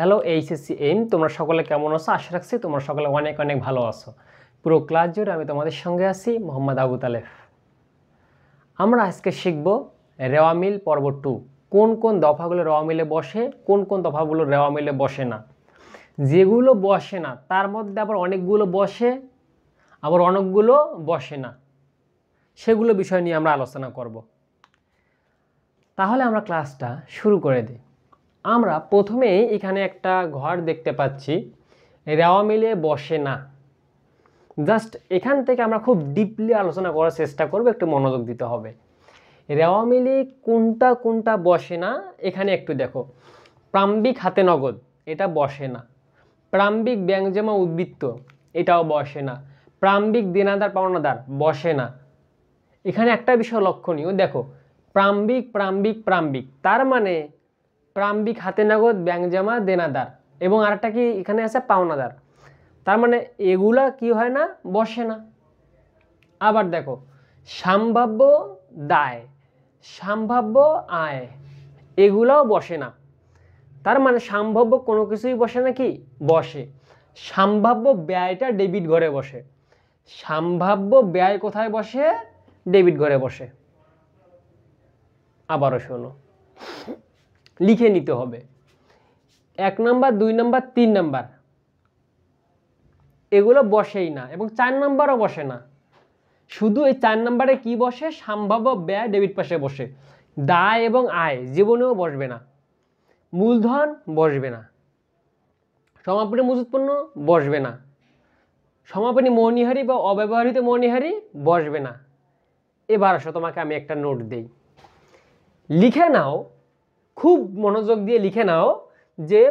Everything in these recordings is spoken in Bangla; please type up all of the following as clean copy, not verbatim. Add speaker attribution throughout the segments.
Speaker 1: হ্যালো এইচএসসি এম, তোমরা সকলে কেমন আছো? আশা রাখছি তোমরা সকলে অনেক অনেক ভালো আছো। পুরো ক্লাস জুড়ে আমি তোমাদের সঙ্গে আছি, মোহাম্মদ আবু তালেফ। আমরা আজকে শিখব রেওয়া মিল পর্ব 2। কোন কোন দফাগুলো রেওয়া মিলে বসে, কোন কোন দফাগুলো রেওয়া মিলে বসে না। যেগুলো বসে না তার মধ্যে আবার অনেকগুলো বসে, আবার অনেকগুলো বসে না, সেগুলো বিষয় নিয়ে আমরা আলোচনা করব। তাহলে আমরা ক্লাসটা শুরু করে দিই। আমরা প্রথমেই এখানে একটা ঘর দেখতে পাচ্ছি, রেওয়া মিলে বসে না। জাস্ট এখান থেকে আমরা খুব ডিপলি আলোচনা করার চেষ্টা করব, একটু মনোযোগ দিতে হবে। রেওয়া মিলে কোনটা কোনটা বসে না এখানে একটু দেখো। প্রারম্ভিক হাতে নগদ, এটা বসে না। প্রারম্ভিক ব্যাংকজমা উদ্বৃত্ত, এটাও বসে না। প্রারম্ভিক দেনাদার পাওনাদার বসে না। এখানে একটা বিষয় লক্ষণীয়, দেখো প্রারম্ভিক প্রারম্ভিক প্রারম্ভিক, তার মানে প্রারম্ভিক হাতে নগদ ব্যাংকজমা দেনাদার, এবং আরেকটা কি এখানে আছে পাওনাদার, তার মানে এগুলা কি হয় না, বসে না। আবার দেখো সম্ভাব্য দায়, সম্ভাব্য আয়, এগুলাও বসে না। তার মানে সম্ভাব্য কোনো কিছুই বসে না, কি বসে। সম্ভাব্য ব্যয়টা ডেবিট ঘরে বসে। সম্ভাব্য ব্যয় কোথায় বসে? ডেবিট ঘরে বসে। আবারও শোনো, লিখে নিতে হবে। 1 নাম্বার, 2 নাম্বার, 3 নাম্বার এগুলো বসেই না, এবং 4 নাম্বারও বসে না। শুধু এই 4 নাম্বারে কি বসে? সম্ভাব্য ব্যয় ডেবিট পাশে বসে। দায় এবং আয় জীবনেও বসবে না। মূলধন বসবে না। সমাপনী মজুত পণ্য বসবে না। সমাপনী মণিহারি বা অব্যবহৃত মণিহারি বসবে না। এবার আসো, তোমাকে আমি একটা নোট দেই, লিখে নাও, খুব মনোযোগ দিয়ে লিখে নাও যে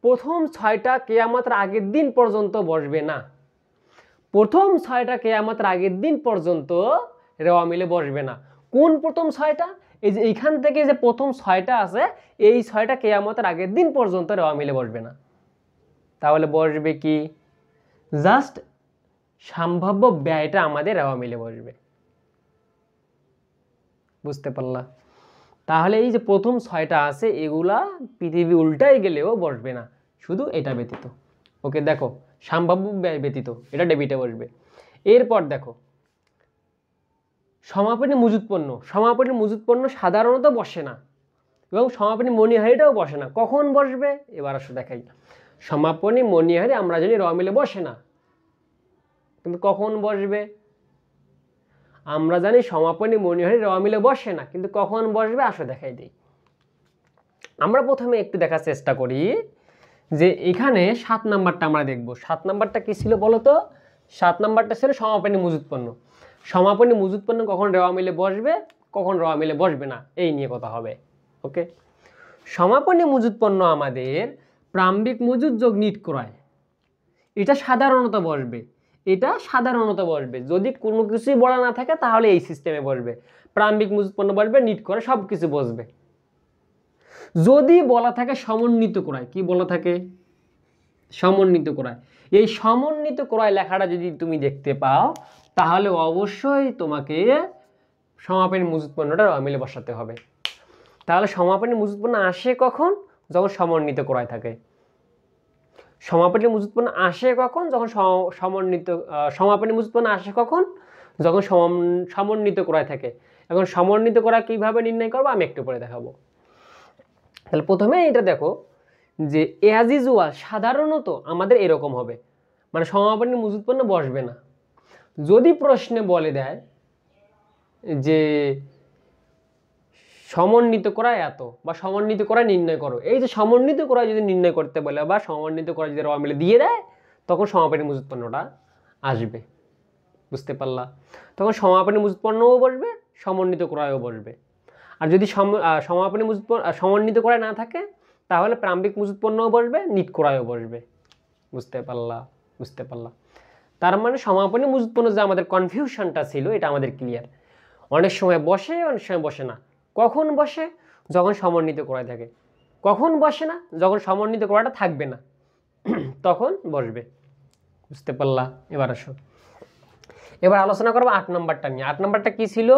Speaker 1: প্রথম 6টা কেয়ামতের আগের দিন পর্যন্ত বসবে না। প্রথম 6টা কেয়ামতের আগের দিন পর্যন্ত রেওয়া মিলে বসবে না। কোন প্রথম 6টা? এই যে এইখান থেকে যে প্রথম 6টা আছে, এই 6টা কেয়ামতের আগের দিন পর্যন্ত রেওয়া মিলে বসবে না। তাহলে বসবে কি? জাস্ট সম্ভাব্য ব্যয়টা আমাদের রেওয়া মিলে বসবে। বুঝতে পারলা? তাহলে এই যে প্রথম 6টা আছে, এগুলা পৃথিবী উল্টাই গেলেও বসবে না, শুধু এটা ব্যতীত। ওকে, দেখো সম্ভাব্য ব্যয় ব্যতীত এটা ডেবিটে বসবে। এরপর দেখো সমাপনী মজুত পণ্য। সমাপনী মজুত পণ্য সাধারণত বসে না, এবং সমাপনী মণিহারিটাও বসে না। কখন বসবে? এবার আসো দেখাই। সমাপনী মণিহারি আমরা জানি রেওয়া মিলে বসে না, কিন্তু কখন বসবে? আমরা জানি সমাপনী মণিহারি রেওয়া মিলে বসে না, কিন্তু কখন বসবে? আসো দেখাই দিই। আমরা প্রথমে একটু দেখার চেষ্টা করি যে এখানে 7 নাম্বারটা আমরা দেখব। 7 নাম্বারটা কি ছিল বলো তো? 7 নাম্বারটা ছিল সমাপনী মজুত পণ্য। সমাপনী মজুত পণ্য কখন রেওয়া মিলে বসবে, কখন রেওয়া মিলে বসবে না, এই নিয়ে কথা হবে। ওকে, সমাপনী মজুত পণ্য আমাদের প্রারম্ভিক মজুত যোগ নিট ক্রয়, এটা সাধারণত বসবে। এটা সাধারণত বসবে, যদি কোনো কিছুই বলা না থাকে তাহলে এই সিস্টেমে বসবে। প্রারম্ভিক মজুত পণ্য বসবে, নিট ক্রয়, সব কিছু বসবে। যদি বলা থাকে সমন্বিত ক্রয়, কি বলা থাকে? সমন্বিত ক্রয়। এই সমন্বিত ক্রয় লেখাটা যদি তুমি দেখতে পাও, তাহলে অবশ্যই তোমাকে সমাপনী মজুত পণ্যটা রেওয়া মিলে বসাতে হবে। তাহলে সমাপনী মজুত পণ্য আসে কখন? যখন সমন্বিত ক্রয় থাকে। সমাপনী মজুত পণ্য আসে কখন? যখন সমাপনী মজুত পণ্য আসে কখন? যখন সমন্বিত ক্রয় থাকে। এখন সমন্বিত ক্রয় কিভাবে নির্ণয় করবো আমি একটু পরে দেখাবো। তাহলে প্রথমে এটা দেখো যে অ্যাজ ইউজুয়াল সাধারণত আমাদের এরকম হবে, মানে সমাপনী মজুত পণ্য বসবে না। যদি প্রশ্নে বলে দেয় যে সমন্বিত ক্রয় এত, বা সমন্বিত ক্রয় নির্ণয় করো, এই যে সমন্বিত ক্রয় যদি নির্ণয় করতে বলে বা সমন্বিত ক্রয় যদি রেওয়া মিলে দিয়ে দেয়, তখন সমাপনী মজুত পণ্যটা আসবে। বুঝতে পারলা? তখন সমাপনী মজুত পণ্যও বসবে, সমন্বিত ক্রয়ও বসবে। আর যদি সমাপনী মজুত সমন্বিত ক্রয় না থাকে, তাহলে প্রারম্ভিক মজুত পণ্যও বসবে, নিট ক্রয়ও বসবে। বুঝতে পারলা? বুঝতে পারলা? তার মানে সমাপনী মজুত পণ্য যে আমাদের কনফিউশনটা ছিল, এটা আমাদের ক্লিয়ার। অনেক সময় বসে, অনেক সময় বসে না। কখন বসে? যখন সমন্বিত ক্রয় থাকে। কখন বসে না? যখন সমন্বিত ক্রয়টা থাকবে না, তখন বসবে। বুঝতে পারলা? এবার আসো, এবার আলোচনা করবো 8 নম্বরটা নিয়ে। 8 নম্বরটা কি ছিল?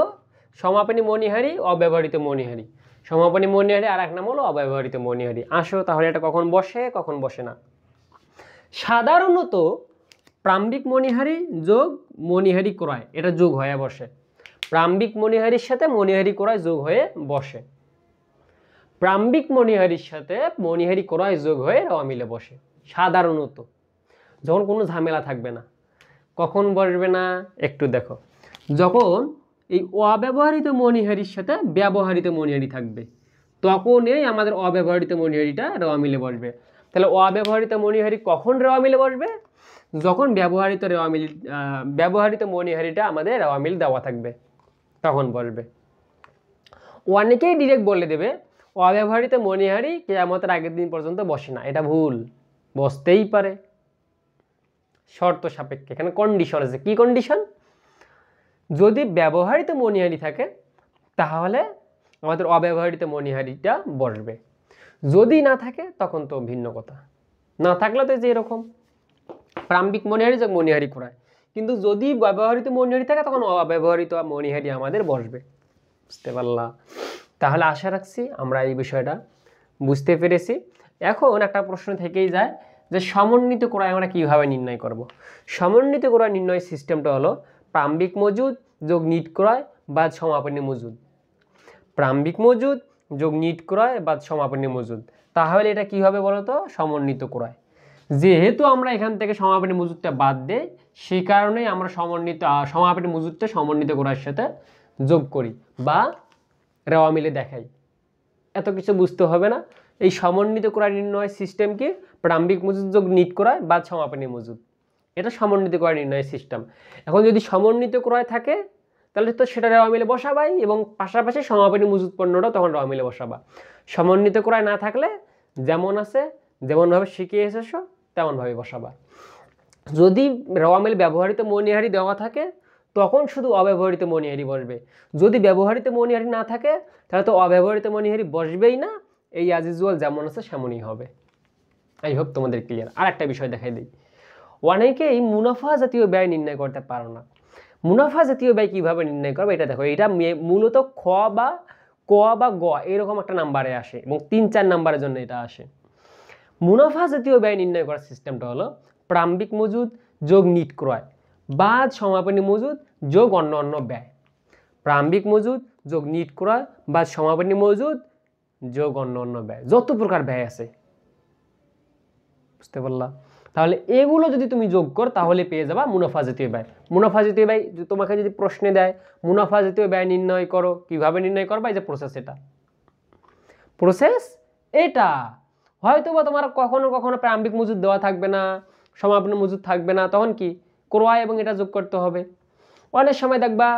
Speaker 1: সমাপনী মণিহারি, অব্যবহৃত মণিহারি। সমাপনী মণিহারি, আর এক নাম হলো অব্যবহৃত মণিহারি। আসো তাহলে এটা কখন বসে কখন বসে না। সাধারণত প্রাম্বিক মণিহারি যোগ মণিহারি ক্রয় এটা যোগ হয়ে বসে। প্রাম্বিক মণিহারির সাথে মণিহারি ক্রয় যোগ হয়ে বসে। প্রাম্বিক মণিহারির সাথে মণিহারি ক্রয় যোগ হয়ে রেওয়া মিলে বসে সাধারণত, যখন কোনো ঝামেলা থাকবে না। কখন বসবে না একটু দেখো, যখন এই অব্যবহৃত মণিহারির সাথে ব্যবহৃত মণিহারি থাকবে, তখনই আমাদের অব্যবহৃত মণিহারিটা রেওয়া মিলে বসবে। তাহলে অব্যবহৃত মণিহারি কখন রেওয়া মিলে বসবে? যখন ব্যবহৃত মণিহারিটা আমাদের রেওয়া মিল দেওয়া থাকবে, তখন বসবে। অনেকেই ডিরেক্ট বলে দেবে অব্যবহৃত মণিহারি কিয়ামতের আগের দিন পর্যন্ত বসে না। এটা ভুল, বসতেই পারে শর্ত সাপেক্ষে। এখানে কন্ডিশন আছে। কি কন্ডিশন? যদি ব্যবহৃত মণিহারি থাকে তাহলে আমাদের অব্যবহৃত মণিহারিটা বসবে, যদি না থাকে তখন তো ভিন্ন কথা। না থাকলে তো যে এরকম প্রাম্বিক মণিহারি যোগ মণিহারি ক্রয়, কিন্তু যদি ব্যবহৃত মণিহারি থাকে তখন অব্যবহৃত মণিহারি আমাদের বসবে। বুঝতে পারলা? তাহলে আশা রাখছি আমরা এই বিষয়টা বুঝতে পেরেছি। এখন একটা প্রশ্ন থেকেই যায় যে সমন্বিত ক্রয় আমরা কিভাবে নির্ণয় করব। সমন্বিত ক্রয় নির্ণয় সিস্টেমটা হলো প্রাম্বিক মজুদ যোগ নিট ক্রয় বা সমাপনী মজুদ। প্রাম্বিক মজুদ যোগ নিট ক্রয় বা সমাপনী মজুদ। তাহলে এটা কি হবে বলো তো? সমন্বিত ক্রয়। যেহেতু আমরা এখান থেকে সমাপনী মজুদটা বাদ দেই, সেই কারণেই আমরা সমাপনী মজুদটা সমন্বিত ক্রয়ের সাথে যোগ করি বা রেওয়া মিলে দেখাই। এত কিছু বুঝতে হবে না। এই সমন্বিত ক্রয় নির্ণয় সিস্টেম কি? প্রাম্বিক মজুদ যোগ নিট ক্রয় বা সমাপনী মজুদ, এটা সমন্বিত ক্রয় নির্ণয় সিস্টেম। এখন যদি সমন্বিত ক্রয় থাকে তাহলে তো সেটা রেওয়া মিলে বসাবাই, এবং পাশাপাশি সমাপনী মজুদ পণ্যটা তখন রেওয়া মিলে বসাবা। সমন্বিত ক্রয় না থাকলে যেমন আছে, যেমনভাবে শিখিয়ে এসেছো তেমনভাবে বসাবা। যদি রেওয়া মিল ব্যবহৃত মণিহারি দেওয়া থাকে তখন শুধু অব্যবহৃত মণিহারি বসবে। যদি ব্যবহৃত মণিহারি না থাকে তাহলে তো অব্যবহৃত মণিহারি বসবেই না। এই অ্যাজ ইউজুয়াল যেমন আছে সেমনই হবে। আই হোপ তোমাদের ক্লিয়ার। আর একটা বিষয় দেখাই দিই, অনেকেই মুনাফা জাতীয় ব্যয় নির্ণয় করতে পারো না। মুনাফা জাতীয় ব্যয় কীভাবে নির্ণয় করবে এটা দেখো। এটা মূলত খ বা ক বা গ এরকম একটা নাম্বারে আসে, এবং 3-4 নাম্বারের জন্য এটা আসে। মুনাফা জাতীয় ব্যয় নির্ণয় করার সিস্টেমটা হলো প্রাম্বিক মজুদ যোগ নিট ক্রয় বা সমাপনী মজুদ যোগ অন্য অন্য ব্যয়। প্রাম্বিক মজুদ যোগ নিট ক্রয় বা সমাপনী মজুদ যোগ অন্য অন্য ব্যয়, যত প্রকার ব্যয় আছে। বুঝতে পারলা? তাহলে এগুলো যদি তুমি যোগ করো তাহলে পেয়ে যাবা মুনাফা জাতীয় ব্যয়। মুনাফা জাতীয় ব্যয় তোমাকে যদি প্রশ্নে দেয় মুনাফা জাতীয় ব্যয় নির্ণয় করো, কিভাবে নির্ণয় করবা? এই যে প্রসেস, এটা প্রসেস। এটা হয়তো বা তোমার কখনো কখনো প্রাম্বিক মজুদ দেওয়া থাকবে না, সমাপনী মজুদ থাকবে না, তখন কি ক্রয় এবং এটা যোগ করতে হবে। অনেক সময় দেখবা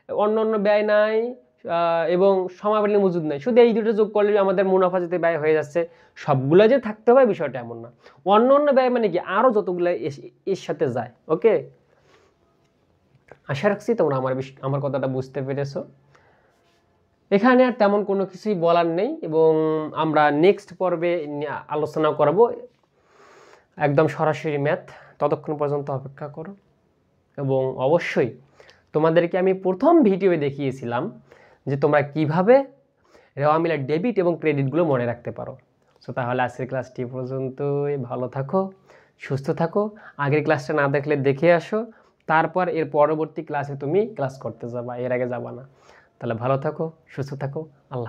Speaker 1: অন্য অন্য ব্যয় নাই এবং সমাপনী মজুদ নাই, শুধু এই দুটো যোগ করলে আমাদের মুনাফা জাতীয় ব্যয় হয়ে যাচ্ছে। সবগুলো যে থাকতে হবে বিষয়টা এমন না। অন্য অন্য ব্যয় মানে কি আরও যতগুলো এর সাথে যায়। ওকে, আশা রাখছি তোমরা আমার কথাটা বুঝতে পেরেছো। এখানে আর তেমন কোনো কিছুই বলার নেই, এবং আমরা নেক্সট পর্বে আলোচনা করব একদম সরাসরি ম্যাথ। ততক্ষণ পর্যন্ত অপেক্ষা করো। এবং অবশ্যই তোমাদেরকে আমি প্রথম ভিডিওয়ে দেখিয়েছিলাম যে তোমরা কিভাবে রেওয়া মিলের ডেবিট এবং ক্রেডিটগুলো মনে রাখতে পারো। সো তাহলে আজকের ক্লাসটি পর্যন্তই। ভালো থাকো, সুস্থ থাকো। আগের ক্লাসটা না দেখলে দেখে আসো, তারপর এর পরবর্তী ক্লাসে তুমি ক্লাস করতে যাবা, এর আগে যাবা না। তাহলে ভালো থাকো, সুস্থ থাকো। আল্লাহ।